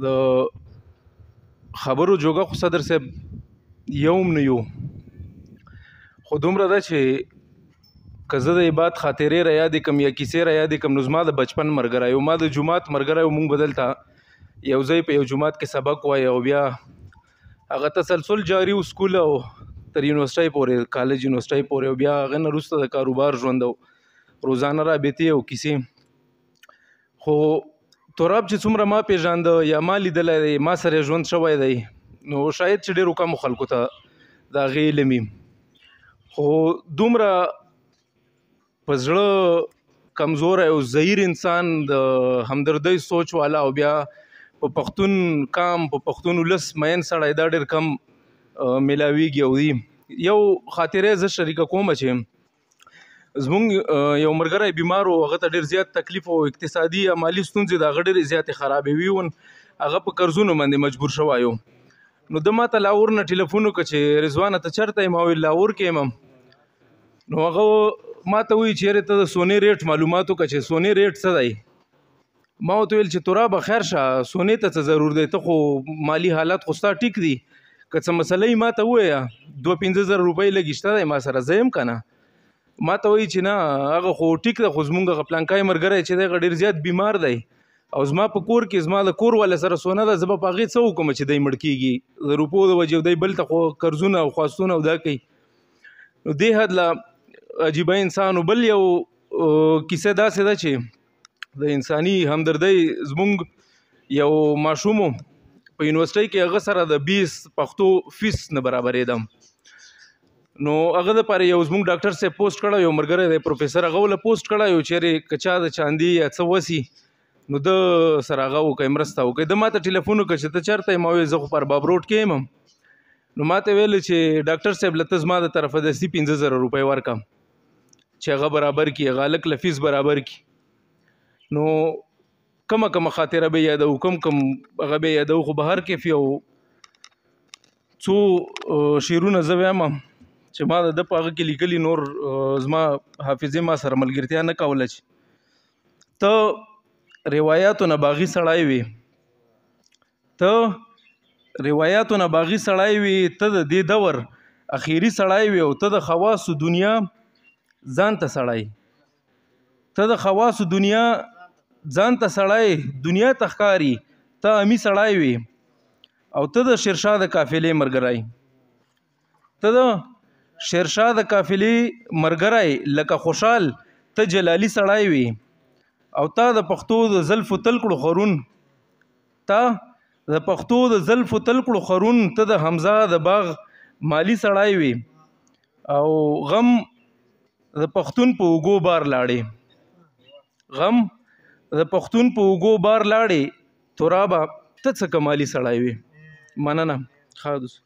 د خبرو جوګه خو صدر صاحب یوم نه یو، خو دومره ده چې که زه د عباد خاطرې را یادې کړم یا کیسې را یادې کړم نو زما د بچپن ملګری و، ما د جومات ملګری و. مونږ به دلته یو ځای په یو جومات کې سبق وایه او بیا هغه تسلسل جاري و سکول او تر یونیورسټۍ پورې، کالج یونیورسټۍ پورې، او بیا هغې نه وروسته د کاروبار ژوند او روزانه رابطې او کیسې. خو تراب چې څومره ما پېژانده یا ما لیدلی دی، ما سره یې ژوند شوی دی، نو شاید چې ډېرو کمو خلکو ته د هغې علم وي. خو دومره په زړه کمزوری او ضعیف انسان، د همدردۍ سوچ والا، او بیا په پښتون قام په پښتون ولس مین سړی دا ډېر کم میلاویږي او دي. یو خاطره زه شریکه کوم چې زمونږ یو ملګری بیمار و، هغه ته ډېر زیات تکلیف او اقتصادي یا مالي ستونزې د هغه ډېرې زیاتې خرابوي ون، هغه په قرضونو باندې مجبور شوی و. نو ده ما ته لاهور نه ټلیفون وکړه چې رضوانه ته چېرته یې؟ ما ویل لاهور کې یم. نو هغه ما ته وایي چې یارې ته د سونې ریټ معلومات وکړه چې سونې ریټ څه دی. ما ورته ویل چې ترابه خیر شه، سونې ته څه ضرور دی، ته خو مالي حالات خو ستا ټیک دي، که څه مسله یې ما ته ووایه، 2-5 زره روپۍ لږ شته دی ما سره، زه یم که نه. ما ته وایي چې نه هغه خو ټیک ده، خو زمونږ هغه پلانکای ملګری چې دی هغه ډېر زیات بیمار دی او زما په کور کې زما د کور والا سره سونه ده، زه به په هغې څه وکړم چې دی مړ کېږي د روپو د وجې، دی بل ته خو قرضونه او خواستونه او دا کوي. نو دې حد له عجیبه انسان و. بل یو کیسه داسې ده چې د انساني همدردۍ، زمونږ یو ماشوم په یونیورسټۍ کې هغه سره د 20 پښتو فیس نه برابرېدم. نو هغه دپاره یو زمونږ ډاکټر صاحب پوسټ کړی، یو ملګری دی پروفیسر، هغه وله پوسټ کړی و چېرې که چا د چاندي یا څه وسي نو ده سره هغه وکړئ، مرسته وکړئ. ده ما ته ټلیفون وکړه چې ته چېرته یې؟ ما ویل زه خو په ارباب روډ کې یم. نو ما ته ویل چې ډاکټر صاحب له ته زما د طرفه دستي 15 زره روپۍ ورکړه چې هغه برابر کړي، هغه هلک له فیس برابر کړي. نو کومه خاطره به یادو، کوم هغه به یادو، خو بهر کیف یو څو شعرونه زه وایم چې ما د ده په هغه کې لیکلي، نور زما حافظې ما سره ملګرتیا نه کوله. چې ته روایاتو نه باغي سړی وي، ته روایاتو نه باغي سړی وي، ته د دې دور اخیري سړی وي، او ته د خواصو دنیا ځان ته سړی، ته د خواصو دنیا ځان ته سړی، دنیا ته ښکاري ته امي سړی وي، او ته د شیرشاه د قافلې ملګری، ته د شیرشاه د قافلې ملګری، لکه خوشحال ته جلالي سړی وي، او تا د پښتو د زلفو تل کړو خرون، تا د پښتو د زلفو تل کړو خرون، ته د حمزه د باغ مالی سړی وي، او غم د پښتون په اوږو بار لاړې، غم د پښتون په اوږو بار لاړې، ترابه ته څه کمالي سړی وي. مننه. ښه دوست.